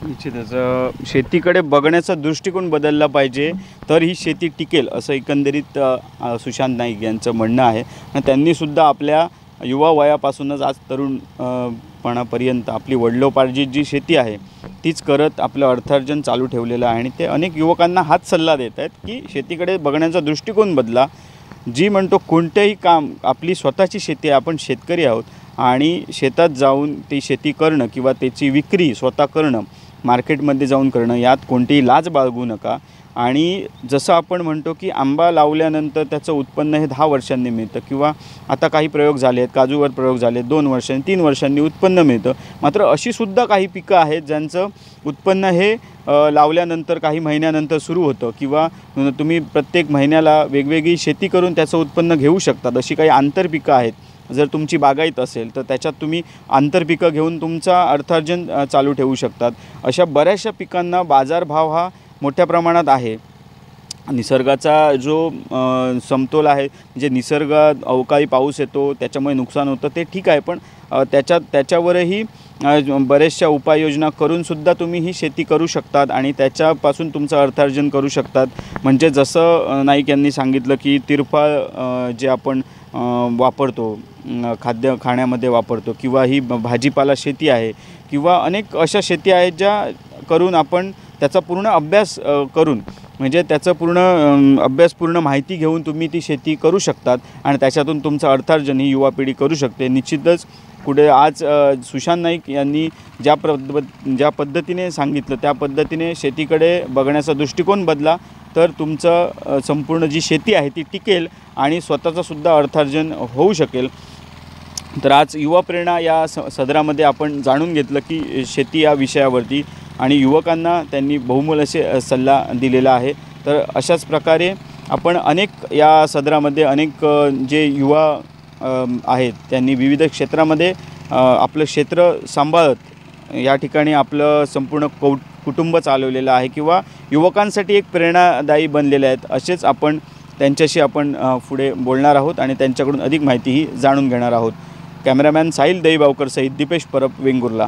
निश्चितच शेतीकडे बघण्याचा दृष्टिकोन बदलला पाहिजे, तर ही शेती टिकेल, असं एकंदरीत सुशांत नाईक यांचं म्हणणं आहे. आणि त्यांनीसुद्धा आपल्या युवा वयापासूनच आज तरुणपणापर्यंत आपली वडिलोपार्जित जी शेती आहे तीच करत आपलं अर्थार्जन चालू ठेवलेलं आहे. आणि ते अनेक युवकांना हाच सल्ला देत आहेत की शेतीकडे बघण्याचा दृष्टिकोन बदला. जी म्हणतो कोणतेही काम, आपली स्वतःची शेती आहे, आपण शेतकरी आहोत आणि शेतात जाऊन ती शेती करणं किंवा त्याची विक्री स्वतः करणं, मार्केटमध्ये जाऊन करणं, यात कोणतीही लाज बाळगू नका. आणि जसं आपण म्हणतो की आंबा लावल्यानंतर त्याचं उत्पन्न हे 10 वर्षांनी मिळतं, किंवा आता काही प्रयोग झाले आहेत, काजूवर प्रयोग झाले, 2 वर्षांनी 3 वर्षांनी उत्पन्न मिळतं. मात्र अशीसुद्धा काही पिकं आहेत ज्यांचं उत्पन्न हे लावल्यानंतर काही महिन्यानंतर सुरू होतं, किंवा तुम्ही प्रत्येक महिन्याला वेगवेगळी शेती करून त्याचं उत्पन्न घेऊ शकतात. अशी काही आंतरपिकं आहेत. जर तुमची बागायत असेल तर त्याच्यात तुम्ही आंतरपिकं घेऊन तुमचा अर्थार्जन चालू ठेवू शकतात. अशा बऱ्याचशा पिकांना बाजारभाव हा मोठ्या प्रमाणात आहे. निसर्गाचा जो समतोल आहे, म्हणजे निसर्गात अवकाळी पाऊस येतो त्याच्यामुळे नुकसान होतं ते ठीक आहे, पण त्याच्यावरही बऱ्याचशा उपाययोजना करूनसुद्धा तुम्ही ही शेती करू शकतात आणि त्याच्यापासून तुमचं अर्थार्जन करू शकतात. म्हणजे जसं नाईक यांनी सांगितलं की तिरफळ जे आपण वापरतो, खाण्यामध्ये वापरतो, किंवा ही भाजीपाला शेती आहे, किंवा अनेक अशा शेती आहेत ज्या करून आपण त्याचा पूर्ण अभ्यास करून, म्हणजे त्याचं पूर्ण माहिती घेऊन तुम्ही ती शेती करू शकतात आणि त्याच्यातून तुमचं अर्थार्जन ही युवा पिढी करू शकते. निश्चितच कुठे आज सुशांत नाईक यांनी ज्या पद्धतीने सांगितलं त्या पद्धतीने शेतीकडे बघण्याचा दृष्टिकोन बदला तर तुमचं संपूर्ण जी शेती आहे ती टिकेल आणि स्वतःचासुद्धा अर्थार्जन होऊ शकेल. तर आज युवा प्रेरणा या सदरामध्ये आपण जाणून घेतलं की शेती या विषयावरती आणि युवकांना त्यांनी बहुमोल असे सल्ला दिलेला आहे. तर अशाच प्रकारे आपण अनेक या सदरामध्ये अनेक जे युवा आहेत त्यांनी विविध क्षेत्रामध्ये आपलं क्षेत्र सांभाळत या ठिकाणी आपलं संपूर्ण कुटुंब चालवलेलं आहे किंवा युवकांसाठी एक प्रेरणादायी बनलेले आहेत. असेच आपण त्यांच्याशी आपण पुढे बोलणार आहोत आणि त्यांच्याकडून अधिक माहितीही जाणून घेणार आहोत. कॅमेरामॅन साहिल दहीबावकर सहित दीपेश परब, वेंगुर्ला.